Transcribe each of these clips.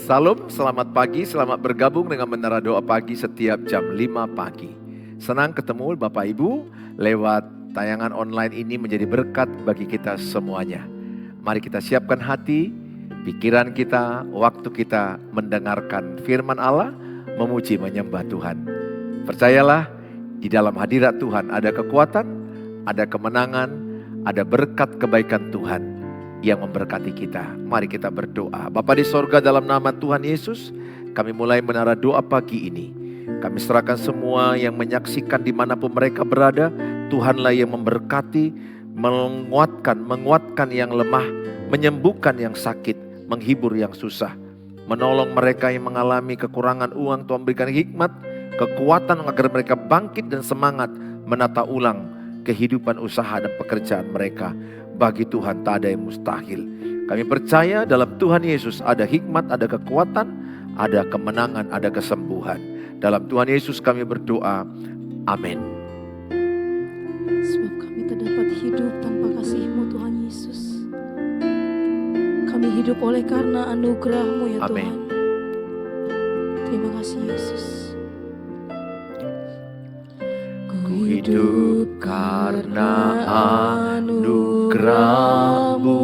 Salam, selamat pagi, selamat bergabung dengan Menara Doa Pagi setiap jam 5 pagi. Senang ketemu Bapak Ibu lewat tayangan online ini menjadi berkat bagi kita semuanya. Mari kita siapkan hati, pikiran kita, waktu kita mendengarkan firman Allah, memuji menyembah Tuhan. Percayalah, di dalam hadirat Tuhan ada kekuatan, ada kemenangan, ada berkat kebaikan Tuhan yang memberkati kita. Mari kita berdoa. Bapa di sorga, dalam nama Tuhan Yesus, kami mulai Menara Doa Pagi ini. Kami serahkan semua yang menyaksikan dimanapun mereka berada. Tuhanlah yang memberkati, menguatkan yang lemah, menyembuhkan yang sakit, menghibur yang susah, menolong mereka yang mengalami kekurangan uang. Tuhan berikan hikmat, kekuatan agar mereka bangkit dan semangat menata ulang kehidupan usaha dan pekerjaan mereka. Bagi Tuhan tak ada yang mustahil. Kami percaya dalam Tuhan Yesus ada hikmat, ada kekuatan, ada kemenangan, ada kesembuhan. Dalam Tuhan Yesus kami berdoa. Amin. Sebab kami tak dapat hidup tanpa kasih-Mu Tuhan Yesus. Kami hidup oleh karena anugerah-Mu ya Amin. Tuhan. Terima kasih Yesus. Ku hidup karena anugerah-Mu,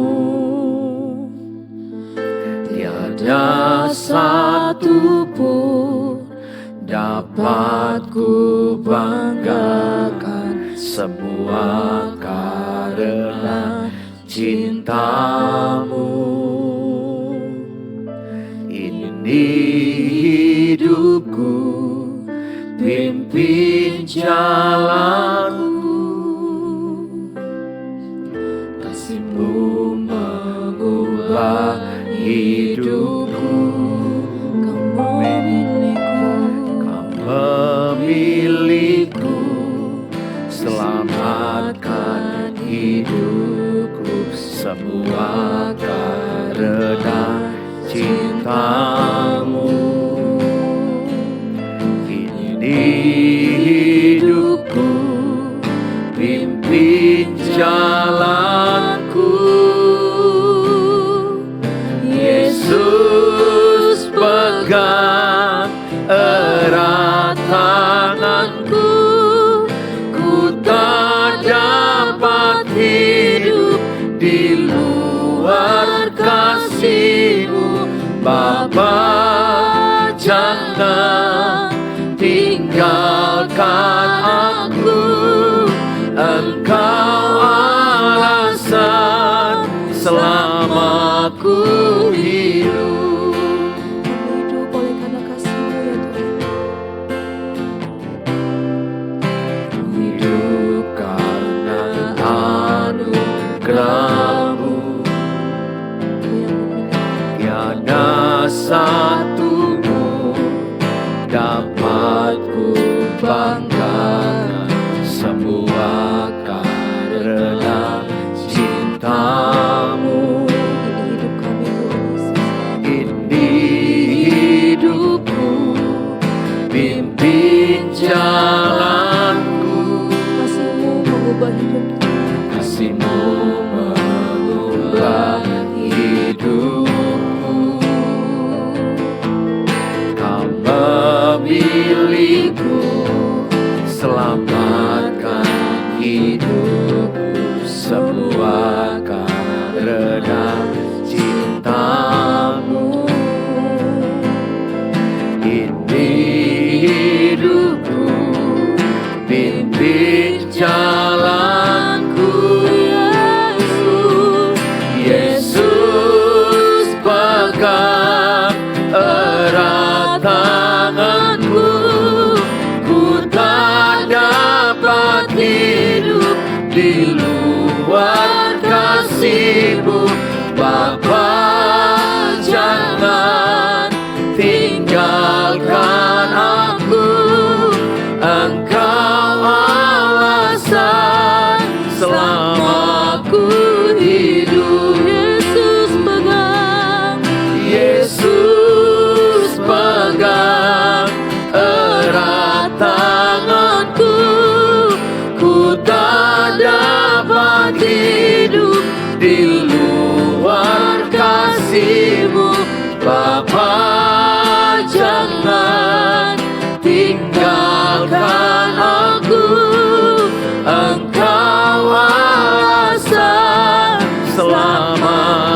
tiada satu pun dapat ku banggakan, semua karena cinta-Mu. Ini hidupku, pimpin jalanku, kasih-Mu mengubah hidupku. Kau memilihku, selamatkan hidupku, semua karena cinta-Mu. Hidupku, pimpin jalanku. Yesus pegang erat tanganku, ku tak dapat hidup di luar kasih-Mu. Bapa, jangan tinggalkan aku, Engkau alasan selamaku hidup. Kami hidup oleh karena kasih-Mu ya Tuhan. Hidup karena anugerah-Mu, tiada satu pun dapat ku banggakan, semua karena cinta-Mu. Ini hidup kami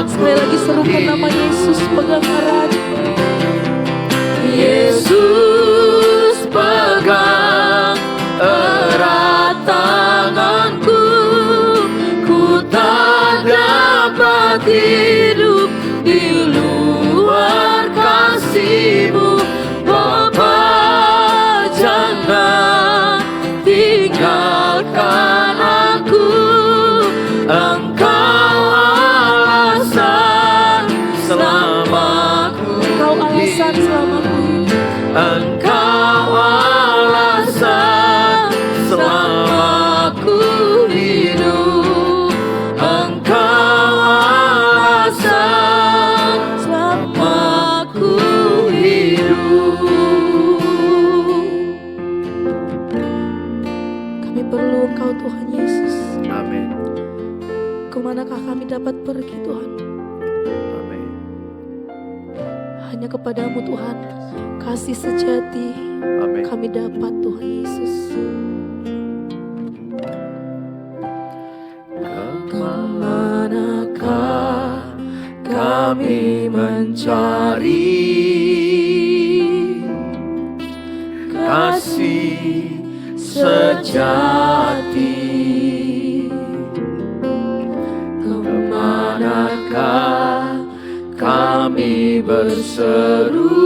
Sekali lagi serukan nama Yesus, pegang erat. Yesus pegang erat tanganku, ku tak dapat hidup di luar kasih-Mu. Bapa, jangan tinggalkan aku, Engkau alasan selamaku. Engkau alasan selamaku. Engkau alasan selamaku hidup. Engkau alasan selamaku hidup. Kami perlu Engkau Tuhan Yesus. Amin. Kemanakah kami dapat pergi Tuhan? Amin. Hanya kepadamu Tuhan, kasih sejati Amin. kami dapat Tuhan Yesus. Kemanakah kami mencari kasih sejati? Kemanakah kami berseru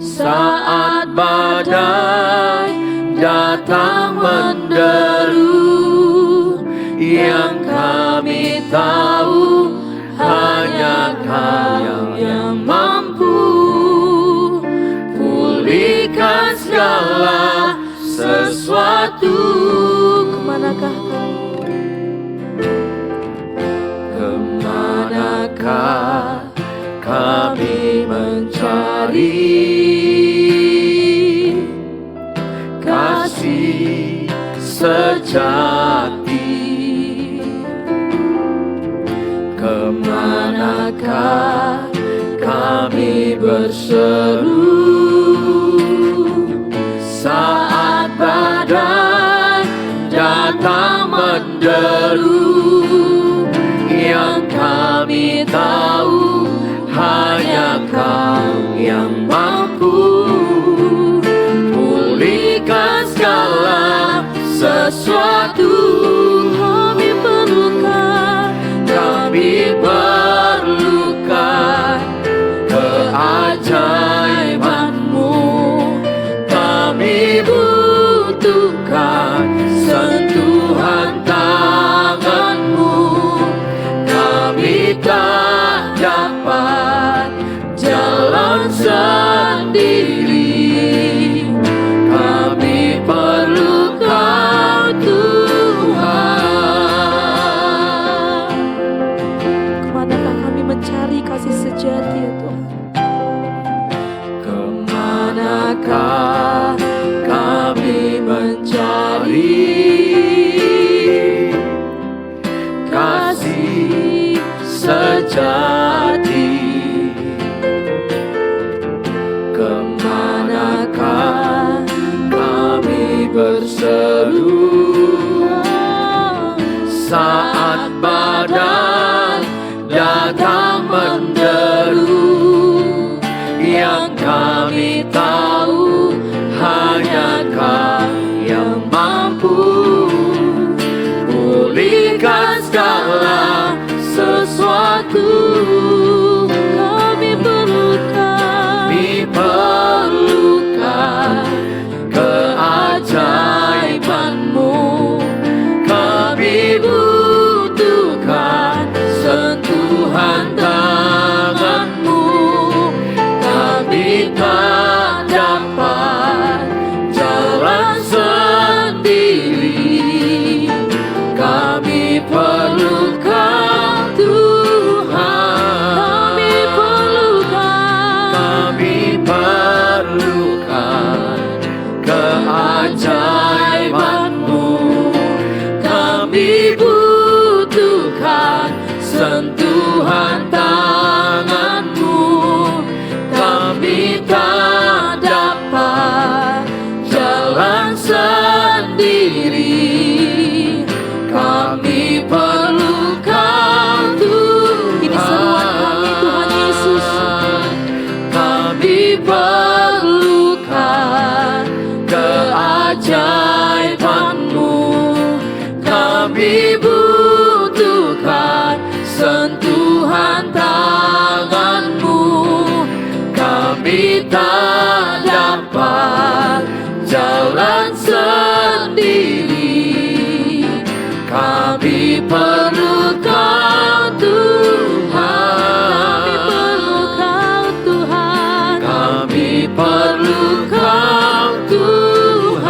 saat badai datang menderu? Yang kami tahu hanya Kau yang mampu pulihkan segala sesuatu. Kemanakah kami? Kemanakah kami mencari kasih sejati? Kemanakah kami berseru saat badai datang menderu? Yang kami tahu hanya Kau yang mampu pulihkan segala sesuatu. Kami perlukan keajaiban-Mu. Kami butuhkan sentuhan tangan-Mu. Kami tak dapat jalan sendiri. Kami perlu Kau Tuhan. Kemanakah kami mencari kasih sejati ya Tuhan? Kemanakah kami mencari kasih sejati? Kemanakah kami berseru saat badai datang menderu? Yang kami tahu hanya Kau yang mampu pulihkan segala sesuatu. Kami perlukan keajaiban-Mu. Kami butuhkan sentuhan sentuhan tangan-Mu kami tak dapat jalan sendiri. Kami perlu Kau Tuhan. Kami perlu Kau Tuhan.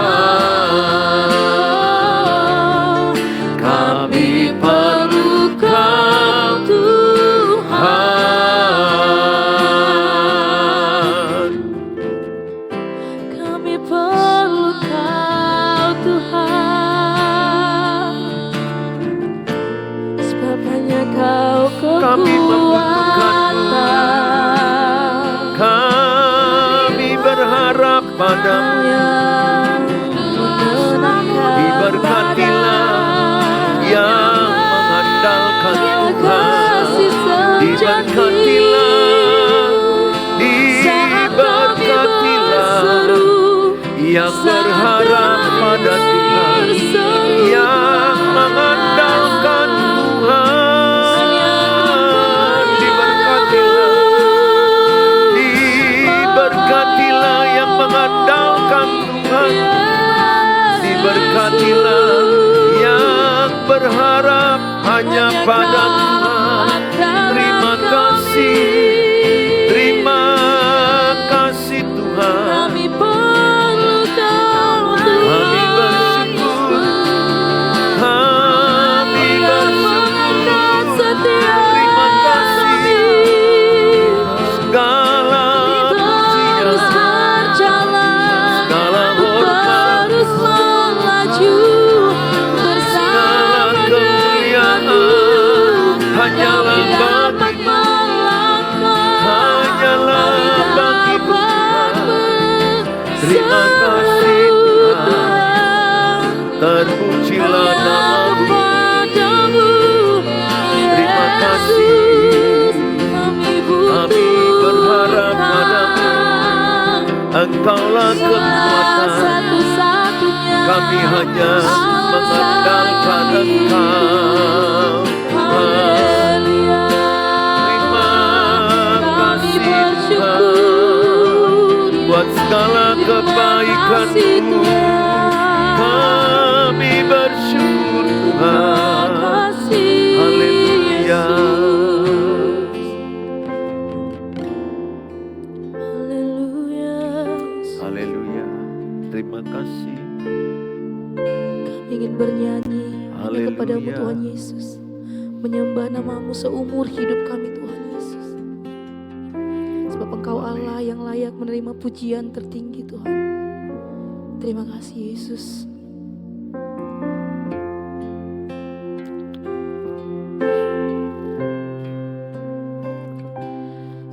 Kami perlu Kau Tuhan. Kami perlu Kau Tuhan. Sebab hanya Kau kekuatan. Kami berharap padamu. Diberkatilah yang mengandalkan Tuhan. Diberkatilah yang berharap pada Tuhan, yang mengandalkan Tuhan. Diberkatilah yang mengandalkan Tuhan. Diberkatilah yang berharap hanya pada Tuhan. Terima kasih Tuhan. Kami perlu Kau Kami bersyukur. Kami bersyukur. Terima kasih. Segala terus berjalan, segala hormat, terus melaju bersama denganmu. hanyalah Kami dapat bagi-Mu. melangkah, Hanyalah kami bagi-Mu dapat Tuhan. Terima kasih Tuhan. Terpujilah nama-Mu. padamu, Terima kasih. Kami berharap padamu. Engkaulah kekuatan. satu-satunya Kami hanya mengandalkan Engkau. Haleluya. Terima Kami kasih bersyukur. Tuhan buat segala kebaikan-Mu. Kami bersyukur Tuhan. Haleluya. Haleluya. Terima kasih. Kami ingin bernyanyi hanya kepadamu Haleluya. Tuhan Yesus, menyembah nama-Mu seumur hidup kami Tuhan Yesus. Sebab Engkau Allah yang layak menerima pujian tertinggi Tuhan. Terima kasih Yesus.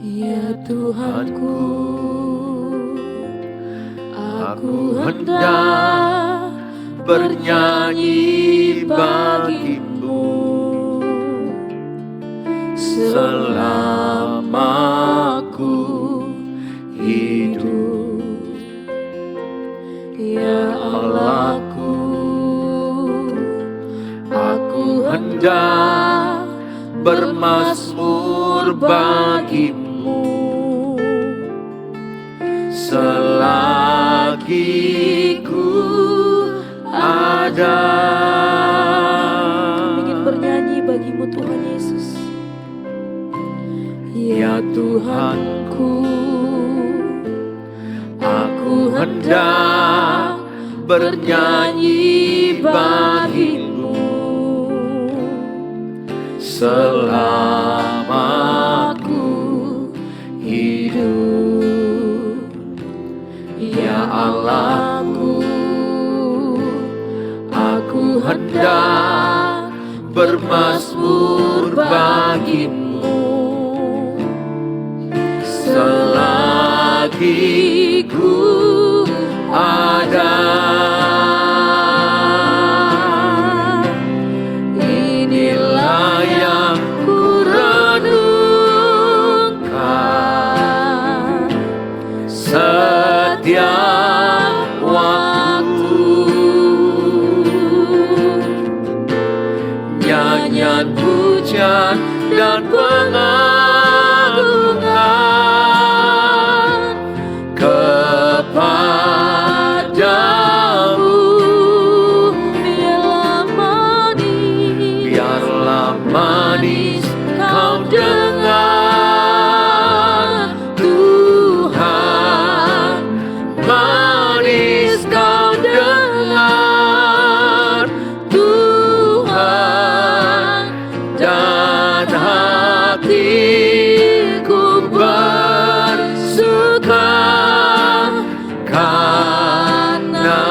Ya Tuhanku, aku hendak bernyanyi bagi-Mu selama aku hidup. Ya Allahku, aku hendak bermazmur bagi-Mu selagi ku ada. Kami ingin bernyanyi bagi-Mu Tuhan Yesus. Ya Tuhanku, aku hendak bernyanyi bagi-Mu selama aku hidup. Ya Allahku, aku hendak bermazmur bagi-Mu selagi ku ada. Inilah yang ku renungkan setiap waktu. Nyanyian pujian dan pengagungan kepadamu. Biarlah manis kau dengar Tuhan, manis kau dengar Tuhan, dan hatiku bersuka karena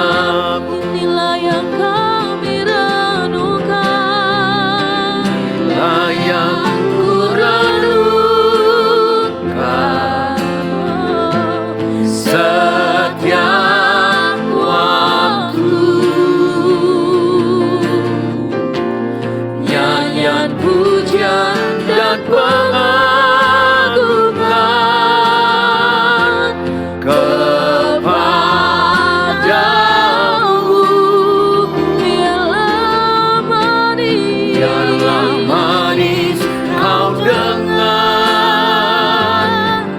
inilah yang kami renungkan, inilah yang ku renungkan setiap waktu. Nyanyian pujian dan pengagungan kepadamu. Biarlah manis kau dengar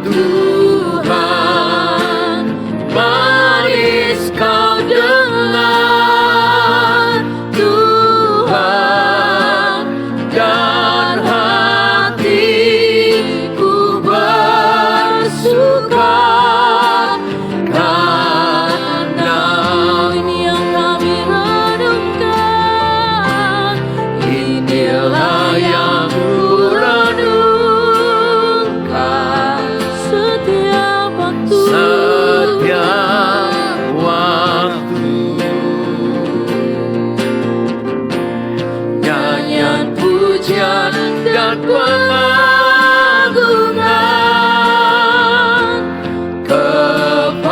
Tuhan, manis kau dengar Tuhan, dan hatiku bersuka karena ini yang kami renungkan, inilah yang ku renungkan setiap waktu, setiap waktu. Nyanyian pujian dan pengagungan kepadamu.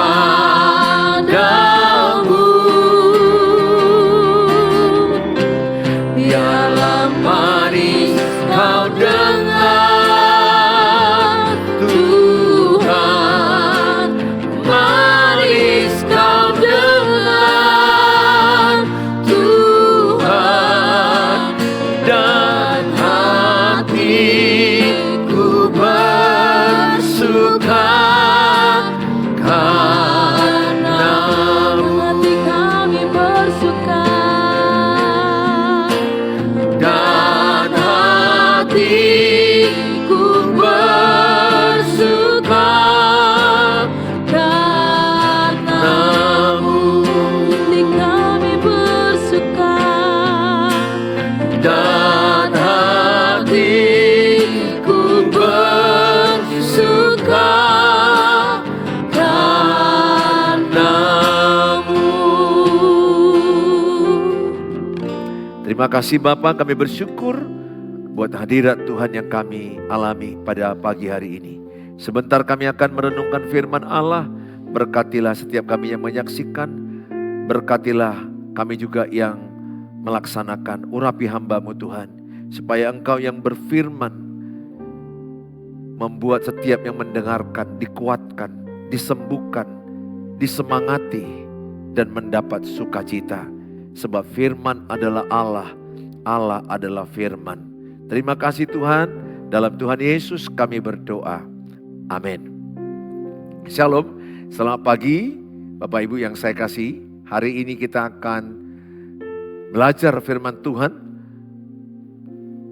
Biarlah manis kau dengar Tuhan, manis kau dengar Tuhan, dan hatiku bersuka karenamu. Hati kami bersuka dan hatiku bersuka karenamu. Hati kami bersuka dan hatiku bersuka karenamu. Terima kasih Bapa, kami bersyukur buat hadirat Tuhan yang kami alami pada pagi hari ini. Sebentar kami akan merenungkan firman Allah. Berkatilah setiap kami yang menyaksikan, berkatilah kami juga yang melaksanakan. Urapi hamba-Mu Tuhan, supaya Engkau yang berfirman membuat setiap yang mendengarkan dikuatkan, disembuhkan, disemangati, dan mendapat sukacita. Sebab firman adalah Allah, Allah adalah firman. Terima kasih Tuhan, dalam Tuhan Yesus kami berdoa. Amin. Shalom, selamat pagi Bapak Ibu yang saya kasih. Hari ini kita akan belajar firman Tuhan,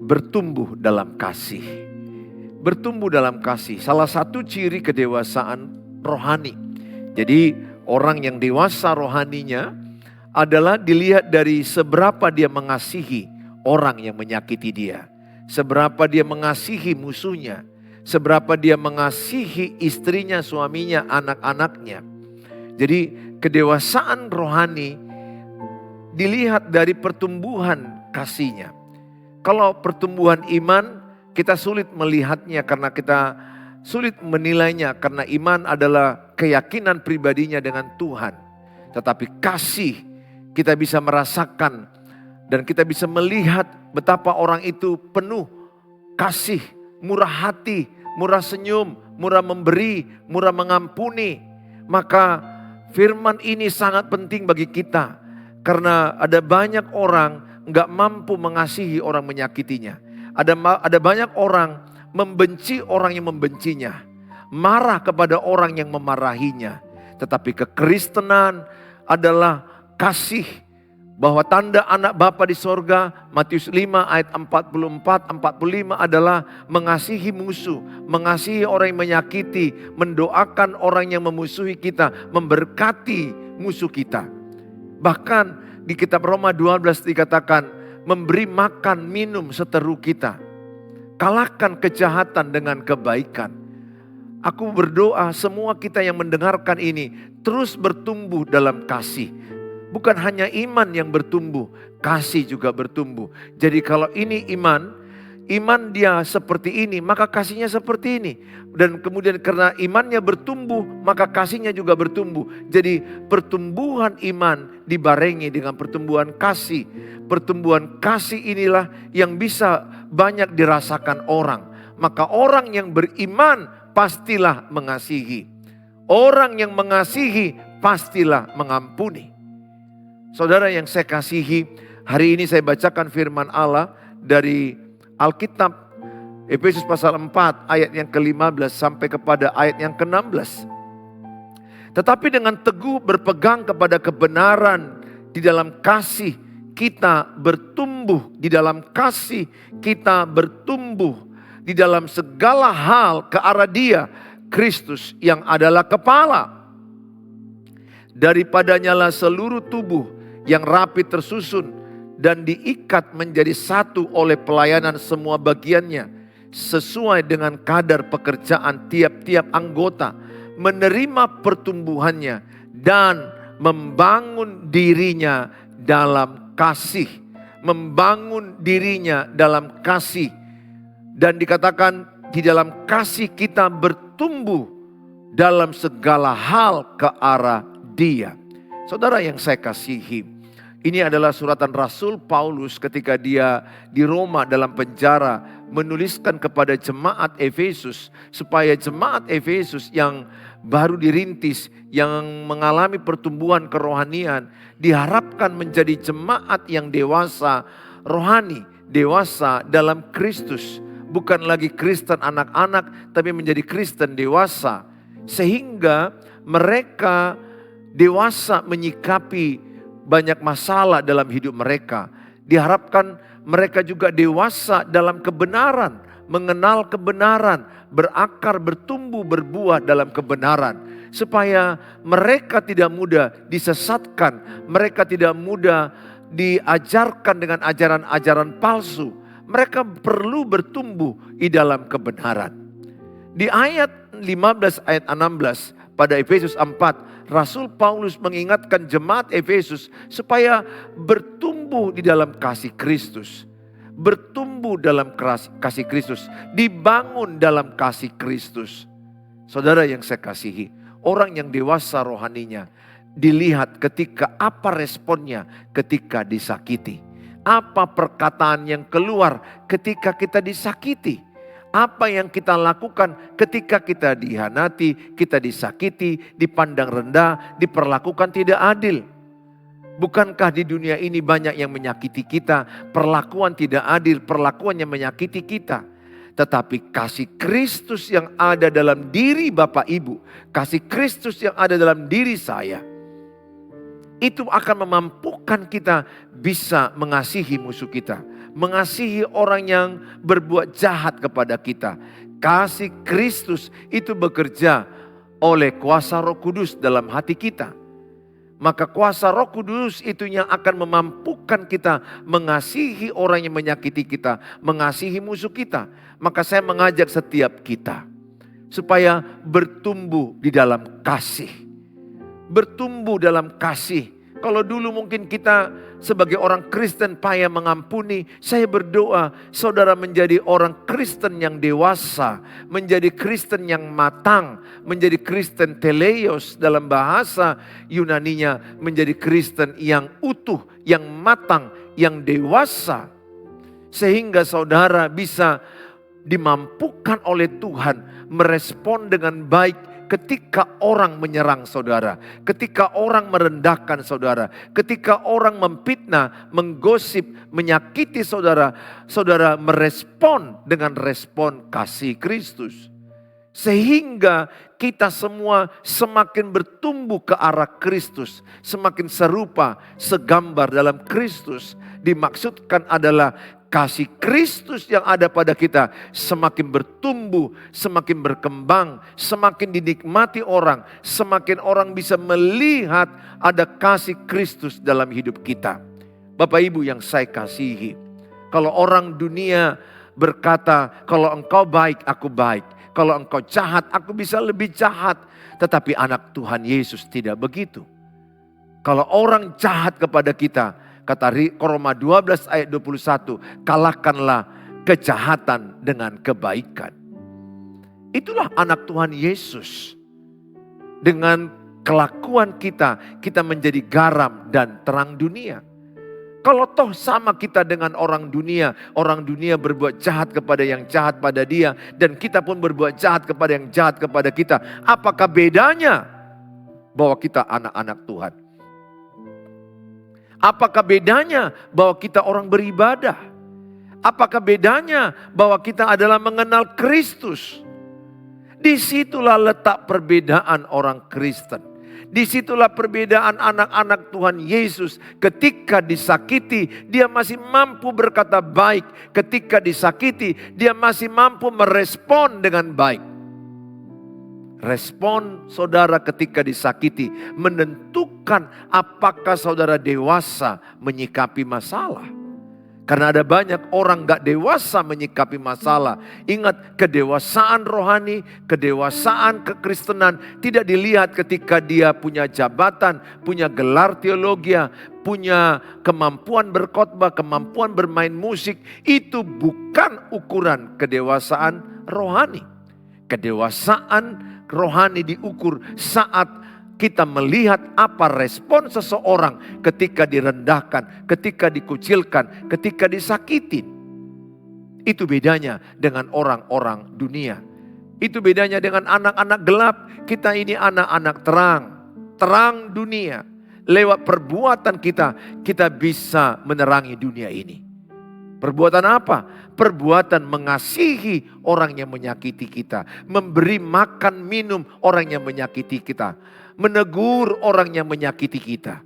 bertumbuh dalam kasih. Bertumbuh dalam kasih, salah satu ciri kedewasaan rohani. Jadi orang yang dewasa rohaninya adalah dilihat dari seberapa dia mengasihi orang yang menyakiti dia. Seberapa dia mengasihi musuhnya. Seberapa dia mengasihi istrinya, suaminya, anak-anaknya. Jadi kedewasaan rohani dilihat dari pertumbuhan kasihnya. Kalau pertumbuhan iman kita sulit melihatnya karena kita sulit menilainya. Karena iman adalah keyakinan pribadinya dengan Tuhan. Tetapi kasih kita bisa merasakan dan kita bisa melihat betapa orang itu penuh kasih, murah hati, murah senyum, murah memberi, murah mengampuni. Maka firman ini sangat penting bagi kita. Karena ada banyak orang gak mampu mengasihi orang menyakitinya. Ada banyak orang membenci orang yang membencinya, marah kepada orang yang memarahinya. Tetapi kekristenan adalah kasih, bahwa tanda anak Bapa di sorga, Matius 5 ayat 44-45 adalah mengasihi musuh, mengasihi orang yang menyakiti, mendoakan orang yang memusuhi kita, memberkati musuh kita. Bahkan di kitab Roma 12 dikatakan, memberi makan minum seteru kita. Kalahkan kejahatan dengan kebaikan. Aku berdoa semua kita yang mendengarkan ini terus bertumbuh dalam kasih. Bukan hanya iman yang bertumbuh, kasih juga bertumbuh. Jadi kalau ini iman dia seperti ini, maka kasihnya seperti ini. Dan kemudian karena imannya bertumbuh, maka kasihnya juga bertumbuh. Jadi pertumbuhan iman dibarengi dengan pertumbuhan kasih. Pertumbuhan kasih inilah yang bisa banyak dirasakan orang. Maka orang yang beriman pastilah mengasihi. Orang yang mengasihi pastilah mengampuni. Saudara yang saya kasihi, hari ini saya bacakan firman Allah dari Alkitab Efesus pasal 4 ayat yang ke-15 sampai kepada ayat yang ke-16. Tetapi dengan teguh berpegang kepada kebenaran di dalam kasih kita bertumbuh, di dalam kasih kita bertumbuh di dalam segala hal ke arah Dia, Kristus yang adalah kepala. Daripadanya lah seluruh tubuh yang rapi tersusun dan diikat menjadi satu oleh pelayanan semua bagiannya sesuai dengan kadar pekerjaan tiap-tiap anggota, menerima pertumbuhannya dan membangun dirinya dalam kasih. Membangun dirinya dalam kasih. Dan dikatakan di dalam kasih kita bertumbuh dalam segala hal ke arah Dia. Saudara yang saya kasihi, ini adalah suratan Rasul Paulus ketika dia di Roma dalam penjara menuliskan kepada jemaat Efesus supaya jemaat Efesus yang baru dirintis, yang mengalami pertumbuhan kerohanian, diharapkan menjadi jemaat yang dewasa rohani, dewasa dalam Kristus. Bukan lagi Kristen anak-anak, tapi menjadi Kristen dewasa. Sehingga mereka dewasa menyikapi banyak masalah dalam hidup mereka. Diharapkan mereka juga dewasa dalam kebenaran, mengenal kebenaran, berakar, bertumbuh, berbuah dalam kebenaran. Supaya mereka tidak mudah disesatkan, mereka tidak mudah diajarkan dengan ajaran-ajaran palsu. Mereka perlu bertumbuh di dalam kebenaran. Di ayat 15 ayat 16 pada Efesus 4, Rasul Paulus mengingatkan jemaat Efesus supaya bertumbuh di dalam kasih Kristus. Bertumbuh dalam kasih Kristus. Dibangun dalam kasih Kristus. Saudara yang saya kasihi, orang yang dewasa rohaninya dilihat ketika apa responnya ketika disakiti. Apa perkataan yang keluar ketika kita disakiti. Apa yang kita lakukan ketika kita dihianati, kita disakiti, dipandang rendah, diperlakukan tidak adil. Bukankah di dunia ini banyak yang menyakiti kita, perlakuan tidak adil, perlakuan yang menyakiti kita. Tetapi kasih Kristus yang ada dalam diri Bapak Ibu, kasih Kristus yang ada dalam diri saya, itu akan memampukan kita bisa mengasihi musuh kita. Mengasihi orang yang berbuat jahat kepada kita. Kasih Kristus itu bekerja oleh kuasa Roh Kudus dalam hati kita. Maka kuasa Roh Kudus itu yang akan memampukan kita mengasihi orang yang menyakiti kita. Mengasihi musuh kita. Maka saya mengajak setiap kita supaya bertumbuh di dalam kasih. Bertumbuh dalam kasih. Kalau dulu mungkin kita sebagai orang Kristen payah mengampuni, saya berdoa saudara menjadi orang Kristen yang dewasa, menjadi Kristen yang matang, menjadi Kristen teleios dalam bahasa Yunaninya, menjadi Kristen yang utuh, yang matang, yang dewasa. Sehingga saudara bisa dimampukan oleh Tuhan merespon dengan baik ketika orang menyerang saudara, ketika orang merendahkan saudara, ketika orang memfitnah, menggosip, menyakiti saudara, saudara merespon dengan respon kasih Kristus. Sehingga kita semua semakin bertumbuh ke arah Kristus, semakin serupa, segambar dalam Kristus. Dimaksudkan adalah kasih Kristus yang ada pada kita semakin bertumbuh, semakin berkembang, semakin dinikmati orang, semakin orang bisa melihat ada kasih Kristus dalam hidup kita. Bapak Ibu yang saya kasihi, kalau orang dunia berkata, kalau engkau baik, aku baik. Kalau engkau jahat, aku bisa lebih jahat. Tetapi anak Tuhan Yesus tidak begitu. Kalau orang jahat kepada kita, kata Roma 12 ayat 21, kalahkanlah kejahatan dengan kebaikan. Itulah anak Tuhan Yesus. Dengan kelakuan kita, kita menjadi garam dan terang dunia. Kalau toh sama kita dengan orang dunia berbuat jahat kepada yang jahat pada dia, dan kita pun berbuat jahat kepada yang jahat kepada kita. Apakah bedanya bahwa kita anak-anak Tuhan? Apakah bedanya bahwa kita orang beribadah? Apakah bedanya bahwa kita adalah mengenal Kristus? Disitulah letak perbedaan orang Kristen. Disitulah perbedaan anak-anak Tuhan Yesus. Ketika disakiti, dia masih mampu berkata baik. Ketika disakiti, dia masih mampu merespon dengan baik. Respon saudara ketika disakiti menentukan apakah saudara dewasa menyikapi masalah. Karena ada banyak orang gak dewasa menyikapi masalah. Ingat, kedewasaan rohani, kedewasaan kekristenan tidak dilihat ketika dia punya jabatan, punya gelar teologi, punya kemampuan berkhotbah, kemampuan bermain musik. Itu bukan ukuran kedewasaan rohani. Kedewasaan rohani diukur saat kita melihat apa respon seseorang ketika direndahkan, ketika dikucilkan, ketika disakitin. Itu bedanya dengan orang-orang dunia. Itu bedanya dengan anak-anak gelap. Kita ini anak-anak terang. Terang dunia. Lewat perbuatan kita, kita bisa menerangi dunia ini. Perbuatan apa? Perbuatan mengasihi orang yang menyakiti kita. Memberi makan minum orang yang menyakiti kita. Menegur orang yang menyakiti kita.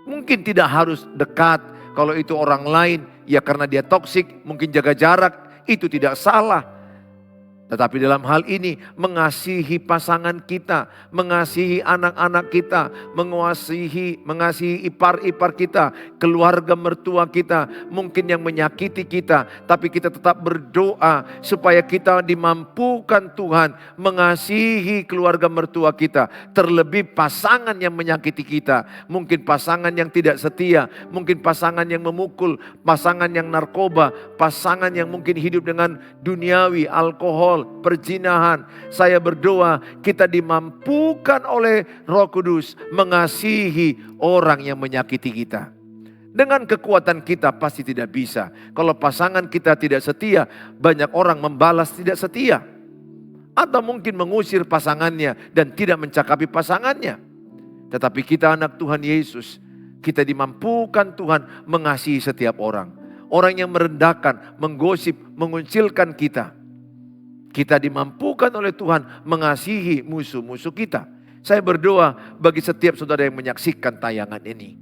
Mungkin tidak harus dekat. Kalau itu orang lain, ya karena dia toksik, mungkin jaga jarak. Itu tidak salah. Tetapi dalam hal ini mengasihi pasangan kita, mengasihi anak-anak kita, mengasihi ipar-ipar kita, keluarga mertua kita, mungkin yang menyakiti kita, tapi kita tetap berdoa supaya kita dimampukan Tuhan mengasihi keluarga mertua kita, terlebih pasangan yang menyakiti kita, mungkin pasangan yang tidak setia, mungkin pasangan yang memukul, pasangan yang narkoba, pasangan yang mungkin hidup dengan duniawi, alkohol, perzinahan. Saya berdoa kita dimampukan oleh Roh Kudus mengasihi orang yang menyakiti kita. Dengan kekuatan kita pasti tidak bisa. Kalau pasangan kita tidak setia, banyak orang membalas tidak setia. Atau mungkin mengusir pasangannya dan tidak mencakapi pasangannya. Tetapi kita anak Tuhan Yesus, kita dimampukan Tuhan mengasihi setiap orang. Orang yang merendahkan, menggosip, mengucilkan kita. Kita dimampukan oleh Tuhan mengasihi musuh-musuh kita. Saya berdoa bagi setiap saudara yang menyaksikan tayangan ini.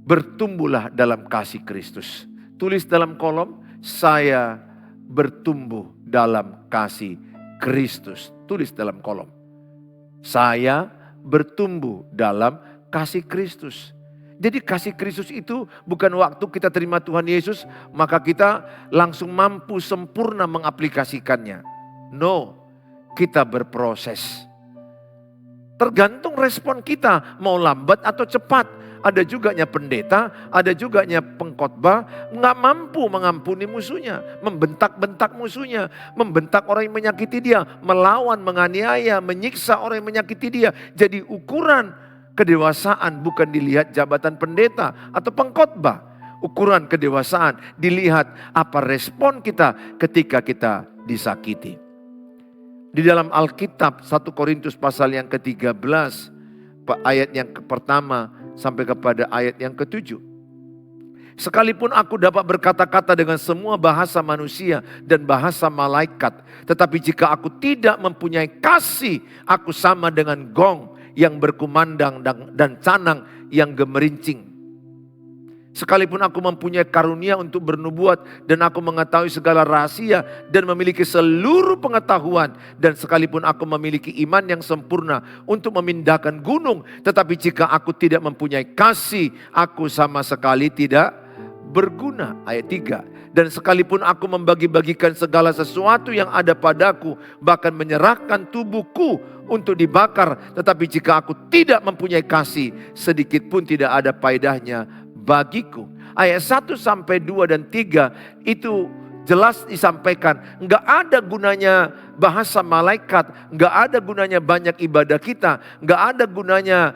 Bertumbuhlah dalam kasih Kristus. Tulis dalam kolom, saya bertumbuh dalam kasih Kristus. Tulis dalam kolom. Saya bertumbuh dalam kasih Kristus. Jadi kasih Kristus itu bukan waktu kita terima Tuhan Yesus, maka kita langsung mampu sempurna mengaplikasikannya. No, kita berproses. Tergantung respon kita, mau lambat atau cepat. Ada juganya pendeta, ada juganya pengkhotbah, nggak mampu mengampuni musuhnya, membentak-bentak musuhnya, membentak orang yang menyakiti dia, melawan, menganiaya, menyiksa orang yang menyakiti dia. Jadi ukuran kedewasaan bukan dilihat jabatan pendeta atau pengkhotbah. Ukuran kedewasaan dilihat apa respon kita ketika kita disakiti. Di dalam Alkitab 1 Korintus pasal yang ke-13 ayat yang pertama sampai kepada ayat yang ke-7. Sekalipun aku dapat berkata-kata dengan semua bahasa manusia dan bahasa malaikat, tetapi jika aku tidak mempunyai kasih, aku sama dengan gong yang berkumandang dan canang yang gemerincing. Sekalipun aku mempunyai karunia untuk bernubuat dan aku mengetahui segala rahasia dan memiliki seluruh pengetahuan, dan sekalipun aku memiliki iman yang sempurna untuk memindahkan gunung, tetapi jika aku tidak mempunyai kasih, aku sama sekali tidak berguna. Ayat 3. Dan sekalipun aku membagi-bagikan segala sesuatu yang ada padaku, bahkan menyerahkan tubuhku untuk dibakar, tetapi jika aku tidak mempunyai kasih, sedikit pun tidak ada faedahnya bagiku. Ayat 1 sampai 2 dan 3 itu jelas disampaikan, enggak ada gunanya bahasa malaikat, enggak ada gunanya banyak ibadah kita, enggak ada gunanya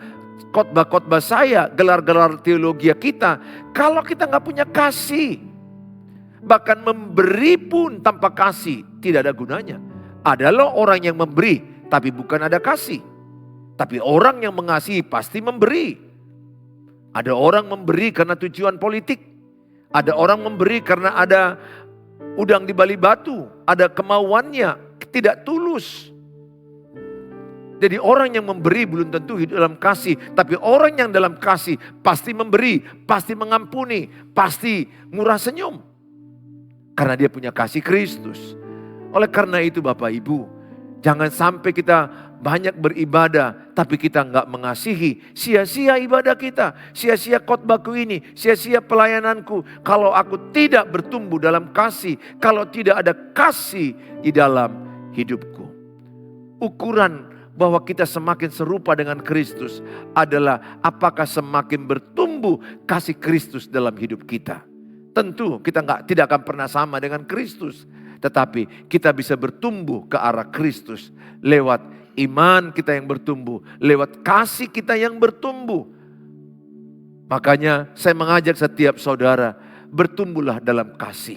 khotbah-khotbah saya, gelar-gelar teologi kita, kalau kita enggak punya kasih. Bahkan memberi pun tanpa kasih tidak ada gunanya. Adalah orang yang memberi tapi bukan ada kasih. Tapi orang yang mengasihi pasti memberi. Ada orang memberi karena tujuan politik. Ada orang memberi karena ada udang di balik batu. Ada kemauannya, tidak tulus. Jadi orang yang memberi belum tentu hidup dalam kasih. Tapi orang yang dalam kasih pasti memberi, pasti mengampuni, pasti murah senyum. Karena dia punya kasih Kristus. Oleh karena itu Bapak Ibu, jangan sampai kita banyak beribadah, tapi kita enggak mengasihi. Sia-sia ibadah kita, sia-sia khotbahku ini, sia-sia pelayananku. Kalau aku tidak bertumbuh dalam kasih, kalau tidak ada kasih di dalam hidupku. Ukuran bahwa kita semakin serupa dengan Kristus adalah apakah semakin bertumbuh kasih Kristus dalam hidup kita. Tentu kita tidak akan pernah sama dengan Kristus, tetapi kita bisa bertumbuh ke arah Kristus lewat iman kita yang bertumbuh, lewat kasih kita yang bertumbuh. Makanya saya mengajak setiap saudara, bertumbuhlah dalam kasih.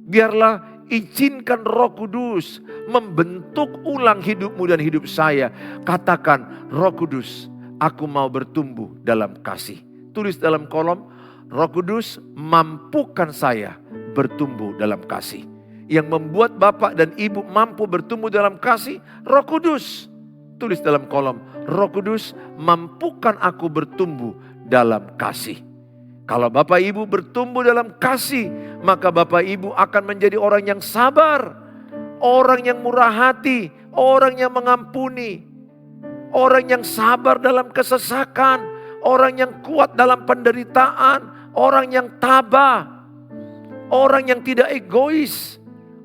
Biarlah izinkan Roh Kudus membentuk ulang hidupmu dan hidup saya. Katakan, Roh Kudus, aku mau bertumbuh dalam kasih. Tulis dalam kolom, Roh Kudus mampukan saya bertumbuh dalam kasih. Yang membuat Bapak dan Ibu mampu bertumbuh dalam kasih, Roh Kudus. Tulis dalam kolom, Roh Kudus mampukan aku bertumbuh dalam kasih. Kalau Bapak Ibu bertumbuh dalam kasih, maka Bapak Ibu akan menjadi orang yang sabar, orang yang murah hati, orang yang mengampuni, orang yang sabar dalam kesesakan, orang yang kuat dalam penderitaan, orang yang tabah, orang yang tidak egois.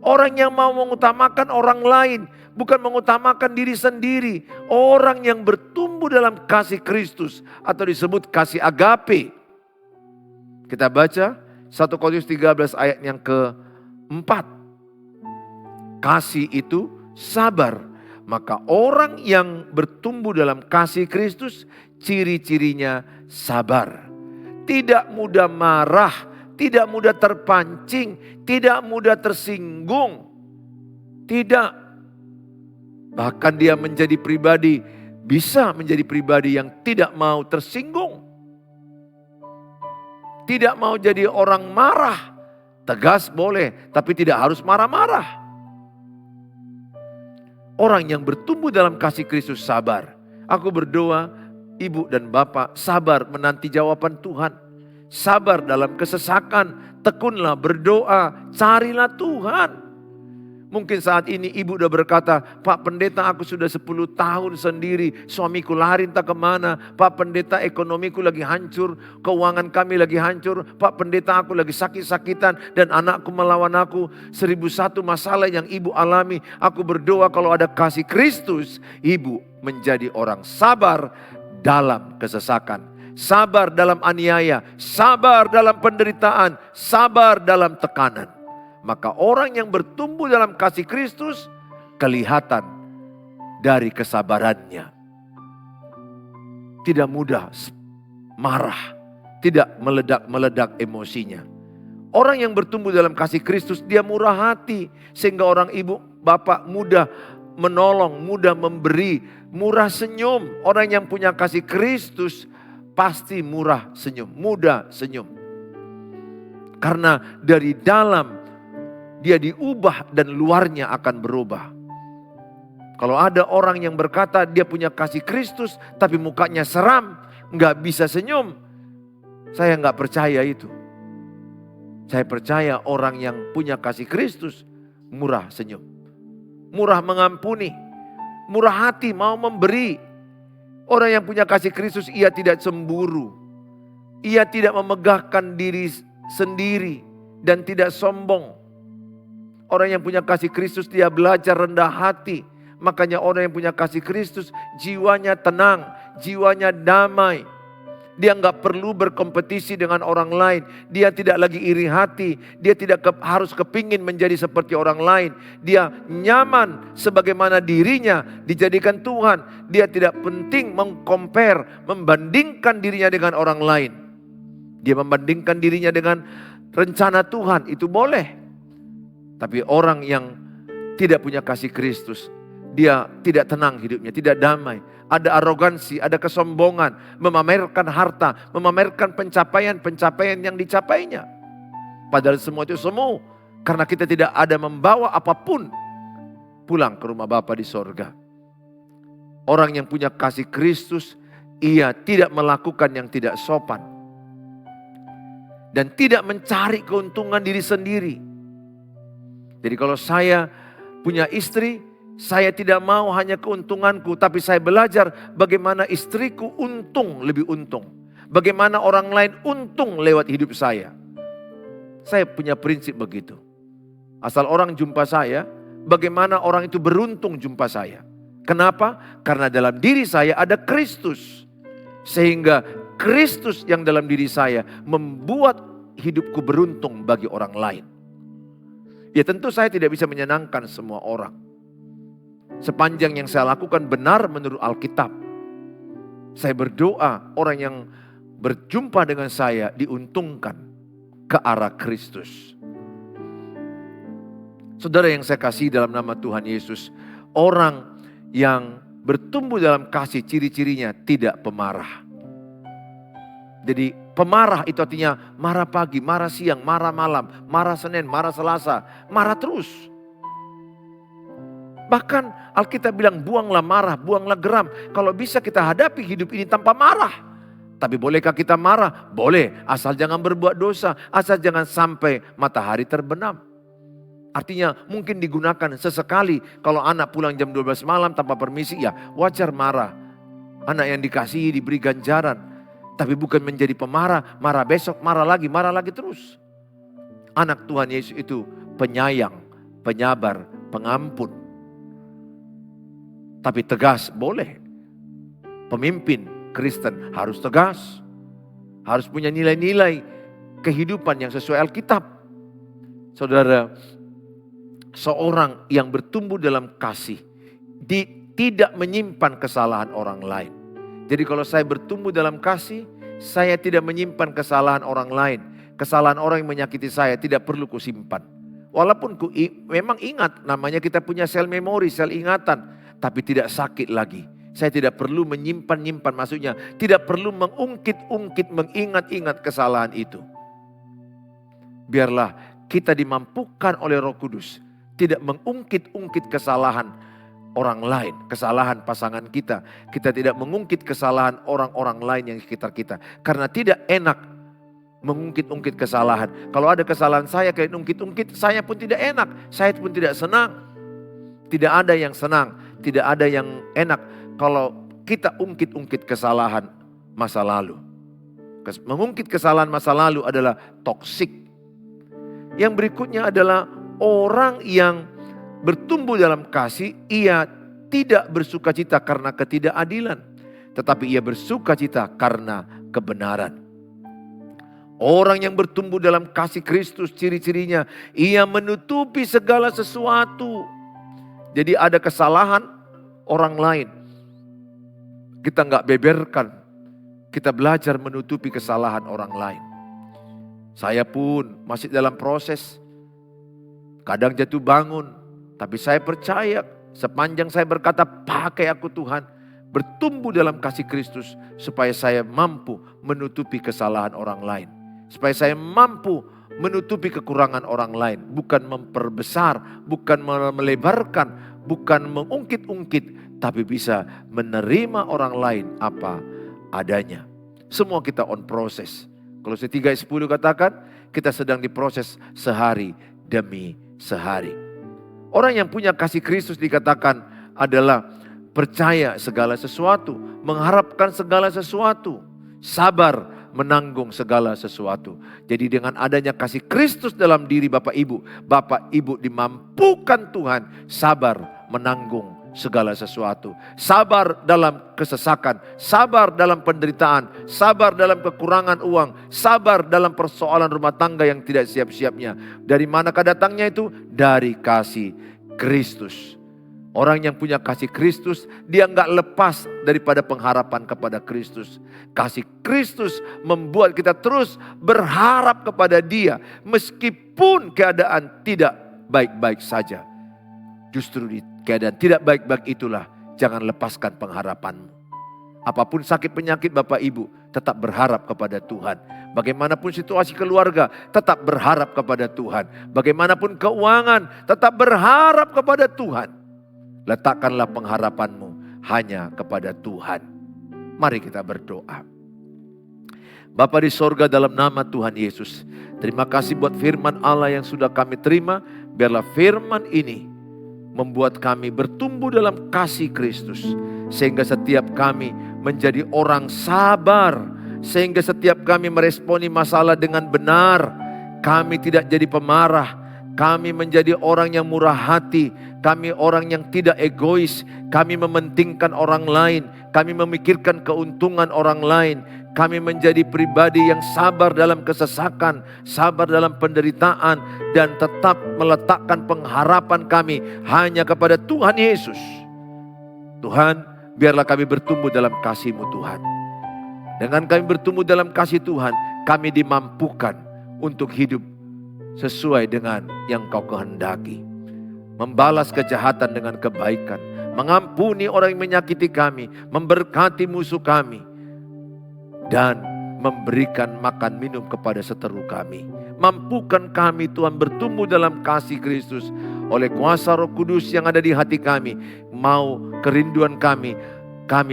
Orang yang mau mengutamakan orang lain, bukan mengutamakan diri sendiri. Orang yang bertumbuh dalam kasih Kristus atau disebut kasih agape. Kita baca 1 Korintus 13 ayat yang ke-4. Kasih itu sabar. Maka orang yang bertumbuh dalam kasih Kristus, ciri-cirinya sabar. Tidak mudah marah. Tidak mudah terpancing, tidak mudah tersinggung. Tidak. Bahkan dia bisa menjadi pribadi yang tidak mau tersinggung. Tidak mau jadi orang marah. Tegas boleh, tapi tidak harus marah-marah. Orang yang bertumbuh dalam kasih Kristus sabar. Aku berdoa, Ibu dan Bapak sabar menanti jawaban Tuhan. Sabar dalam kesesakan, tekunlah berdoa, carilah Tuhan. Mungkin saat ini ibu udah berkata, Pak Pendeta aku sudah 10 tahun sendiri, suamiku lari entah kemana. Pak Pendeta ekonomiku lagi hancur, keuangan kami lagi hancur. Pak Pendeta aku lagi sakit-sakitan dan anakku melawan aku. 1001 masalah yang ibu alami. Aku berdoa kalau ada kasih Kristus, ibu menjadi orang sabar dalam kesesakan. Sabar dalam aniaya, sabar dalam penderitaan, sabar dalam tekanan. Maka orang yang bertumbuh dalam kasih Kristus kelihatan dari kesabarannya. Tidak mudah marah, tidak meledak-meledak emosinya. Orang yang bertumbuh dalam kasih Kristus dia murah hati sehingga orang ibu bapak mudah menolong, mudah memberi, murah senyum. Orang yang punya kasih Kristus pasti murah senyum, mudah senyum. Karena dari dalam dia diubah dan luarnya akan berubah. Kalau ada orang yang berkata dia punya kasih Kristus tapi mukanya seram, nggak bisa senyum, saya nggak percaya itu. Saya percaya orang yang punya kasih Kristus murah senyum, murah mengampuni, murah hati, mau memberi. Orang yang punya kasih Kristus ia tidak cemburu, ia tidak memegahkan diri sendiri dan tidak sombong. Orang yang punya kasih Kristus dia belajar rendah hati. Makanya orang yang punya kasih Kristus jiwanya tenang, jiwanya damai. Dia nggak perlu berkompetisi dengan orang lain. Dia tidak lagi iri hati. Dia tidak harus kepingin menjadi seperti orang lain. Dia nyaman sebagaimana dirinya dijadikan Tuhan. Dia tidak penting mengcompare, membandingkan dirinya dengan orang lain. Dia membandingkan dirinya dengan rencana Tuhan, itu boleh. Tapi orang yang tidak punya kasih Kristus, dia tidak tenang hidupnya, tidak damai. Ada arogansi, ada kesombongan, memamerkan harta, memamerkan pencapaian-pencapaian yang dicapainya. Padahal semua itu semu, karena kita tidak ada membawa apapun pulang ke rumah Bapa di sorga. Orang yang punya kasih Kristus, ia tidak melakukan yang tidak sopan. Dan tidak mencari keuntungan diri sendiri. Jadi kalau saya punya istri, saya tidak mau hanya keuntunganku, tapi saya belajar bagaimana istriku untung, lebih untung. Bagaimana orang lain untung lewat hidup saya. Saya punya prinsip begitu. Asal orang jumpa saya, bagaimana orang itu beruntung jumpa saya. Kenapa? Karena dalam diri saya ada Kristus. Sehingga Kristus yang dalam diri saya membuat hidupku beruntung bagi orang lain. Ya tentu saya tidak bisa menyenangkan semua orang. Sepanjang yang saya lakukan benar menurut Alkitab. Saya berdoa orang yang berjumpa dengan saya diuntungkan ke arah Kristus. Saudara yang saya kasih dalam nama Tuhan Yesus. Orang yang bertumbuh dalam kasih ciri-cirinya tidak pemarah. Jadi pemarah itu artinya marah pagi, marah siang, marah malam, marah Senin, marah Selasa, marah terus. Bahkan Alkitab bilang buanglah marah, buanglah geram. Kalau bisa kita hadapi hidup ini tanpa marah. Tapi bolehkah kita marah? Boleh, asal jangan berbuat dosa, asal jangan sampai matahari terbenam. Artinya mungkin digunakan sesekali kalau anak pulang jam 12 malam tanpa permisi, ya wajar marah. Anak yang dikasihi diberi ganjaran. Tapi bukan menjadi pemarah, marah besok, marah lagi terus. Anak Tuhan Yesus itu penyayang, penyabar, pengampun. Tapi tegas boleh. Pemimpin Kristen harus tegas. Harus punya nilai-nilai kehidupan yang sesuai Alkitab. Saudara, seorang yang bertumbuh dalam kasih tidak menyimpan kesalahan orang lain. Jadi kalau saya bertumbuh dalam kasih, saya tidak menyimpan kesalahan orang lain. Kesalahan orang yang menyakiti saya tidak perlu kusimpan. Walaupun memang ingat, namanya kita punya sel memori, sel ingatan. Tapi tidak sakit lagi. Saya tidak perlu menyimpan-nyimpan, maksudnya tidak perlu mengungkit-ungkit, mengingat-ingat kesalahan itu. Biarlah kita dimampukan oleh Roh Kudus. Tidak mengungkit-ungkit kesalahan orang lain, kesalahan pasangan kita. Kita tidak mengungkit kesalahan orang-orang lain yang di sekitar kita. Karena tidak enak mengungkit-ungkit kesalahan. Kalau ada kesalahan saya kayak ungkit-ungkit, saya pun tidak enak. Saya pun tidak senang. Tidak ada yang senang. Tidak ada yang enak kalau kita ungkit-ungkit kesalahan masa lalu. Mengungkit kesalahan masa lalu adalah toksik. Yang berikutnya adalah orang yang bertumbuh dalam kasih, ia tidak bersukacita karena ketidakadilan, tetapi ia bersukacita karena kebenaran. Orang yang bertumbuh dalam kasih Kristus, ciri-cirinya ia menutupi segala sesuatu. Jadi ada kesalahan orang lain, kita nggak beberkan, kita belajar menutupi kesalahan orang lain. Saya pun masih dalam proses, kadang jatuh bangun, tapi saya percaya Sepanjang saya berkata, pakai aku Tuhan, bertumbuh dalam kasih Kristus, supaya saya mampu menutupi kesalahan orang lain. Supaya saya mampu menutupi kekurangan orang lain. Bukan memperbesar, bukan melebarkan, bukan mengungkit-ungkit, tapi bisa menerima orang lain apa adanya. Semua kita on proses. Kolose 3:10 katakan, kita sedang diproses sehari demi sehari. Orang yang punya kasih Kristus dikatakan adalah percaya segala sesuatu, mengharapkan segala sesuatu, sabar menanggung segala sesuatu. Jadi dengan adanya kasih Kristus dalam diri Bapak Ibu dimampukan Tuhan sabar menanggung segala sesuatu. Sabar dalam kesesakan, sabar dalam penderitaan, sabar dalam kekurangan uang, sabar dalam persoalan rumah tangga yang tidak siap-siapnya. Dari manakah datangnya itu? Dari kasih Kristus. Orang yang punya kasih Kristus, dia enggak lepas daripada pengharapan kepada Kristus. Kasih Kristus membuat kita terus berharap kepada Dia, meskipun keadaan tidak baik-baik saja. Justru di keadaan tidak baik-baik itulah, jangan lepaskan pengharapanmu. Apapun sakit penyakit Bapak Ibu, tetap berharap kepada Tuhan. Bagaimanapun situasi keluarga, tetap berharap kepada Tuhan. Bagaimanapun keuangan, tetap berharap kepada Tuhan. Letakkanlah pengharapanmu hanya kepada Tuhan. Mari kita berdoa. Bapa di sorga, dalam nama Tuhan Yesus, terima kasih buat firman Allah yang sudah kami terima. Biarlah firman ini membuat kami bertumbuh dalam kasih Kristus. Sehingga setiap kami menjadi orang sabar. Sehingga setiap kami meresponi masalah dengan benar. Kami tidak jadi pemarah. Kami menjadi orang yang murah hati. Kami orang yang tidak egois. Kami mementingkan orang lain. Kami memikirkan keuntungan orang lain. Kami menjadi pribadi yang sabar dalam kesesakan, sabar dalam penderitaan, dan tetap meletakkan pengharapan kami hanya kepada Tuhan Yesus. Tuhan, biarlah kami bertumbuh dalam kasih-Mu Tuhan. Dengan kami bertumbuh dalam kasih Tuhan, kami dimampukan untuk hidup sesuai dengan yang Kau kehendaki. Membalas kejahatan dengan kebaikan, mengampuni orang yang menyakiti kami, memberkati musuh kami, dan memberikan makan minum kepada seteru kami. Mampukan kami Tuhan bertumbuh dalam kasih Kristus oleh kuasa Roh Kudus yang ada di hati kami. Mau kerinduan kami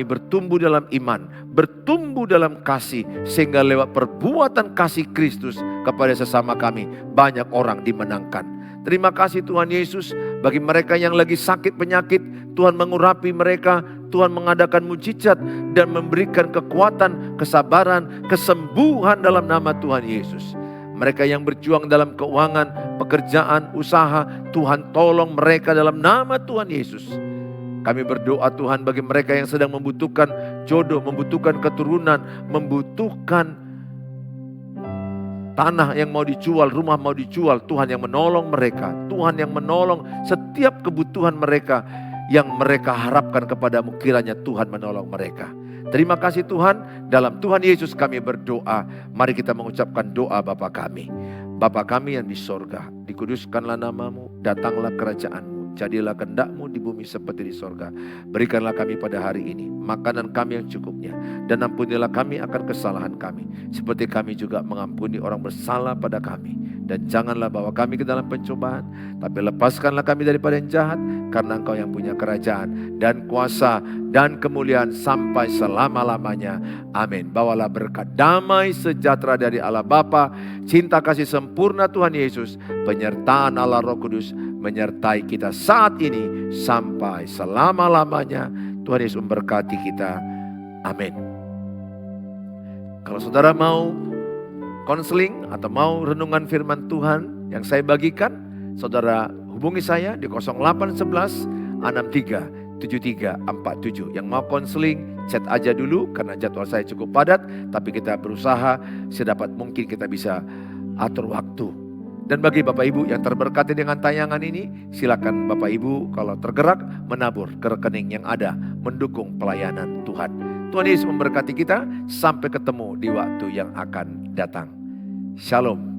bertumbuh dalam iman, bertumbuh dalam kasih, sehingga lewat perbuatan kasih Kristus kepada sesama kami banyak orang dimenangkan. Terima kasih Tuhan Yesus, bagi mereka yang lagi sakit penyakit, Tuhan mengurapi mereka, Tuhan mengadakan mujizat dan memberikan kekuatan, kesabaran, kesembuhan dalam nama Tuhan Yesus. Mereka yang berjuang dalam keuangan, pekerjaan, usaha, Tuhan tolong mereka dalam nama Tuhan Yesus. Kami berdoa Tuhan bagi mereka yang sedang membutuhkan jodoh, membutuhkan keturunan, membutuhkan tanah yang mau dijual, rumah mau dijual. Tuhan yang menolong mereka. Tuhan yang menolong setiap kebutuhan mereka yang mereka harapkan kepadamu, kiranya Tuhan menolong mereka. Terima kasih Tuhan, dalam Tuhan Yesus kami berdoa. Mari kita mengucapkan doa Bapa kami. Bapa kami yang di sorga, dikuduskanlah namamu, datanglah kerajaan-Mu, jadilah kehendak-Mu di bumi seperti di sorga. Berikanlah kami pada hari ini makanan kami yang cukupnya, dan ampunilah kami akan kesalahan kami, seperti kami juga mengampuni orang bersalah pada kami. Dan janganlah bawa kami ke dalam pencobaan, tapi lepaskanlah kami daripada yang jahat, karena Engkau yang punya kerajaan dan kuasa dan kemuliaan sampai selama-lamanya. Amin. Bawalah berkat damai sejahtera dari Allah Bapa, cinta kasih sempurna Tuhan Yesus, penyertaan Allah Roh Kudus menyertai kita saat ini sampai selama-lamanya. Tuhan Yesus memberkati kita. Amin. Kalau saudara mau konseling atau mau renungan firman Tuhan yang saya bagikan, saudara hubungi saya di 0811 63 7347. Yang mau konseling, chat aja dulu karena jadwal saya cukup padat, tapi kita berusaha sedapat mungkin kita bisa atur waktu. Dan bagi Bapak Ibu yang terberkati dengan tayangan ini, silakan Bapak Ibu kalau tergerak menabur ke rekening yang ada mendukung pelayanan Tuhan. Tuhan Yesus memberkati kita, sampai ketemu di waktu yang akan datang. Shalom.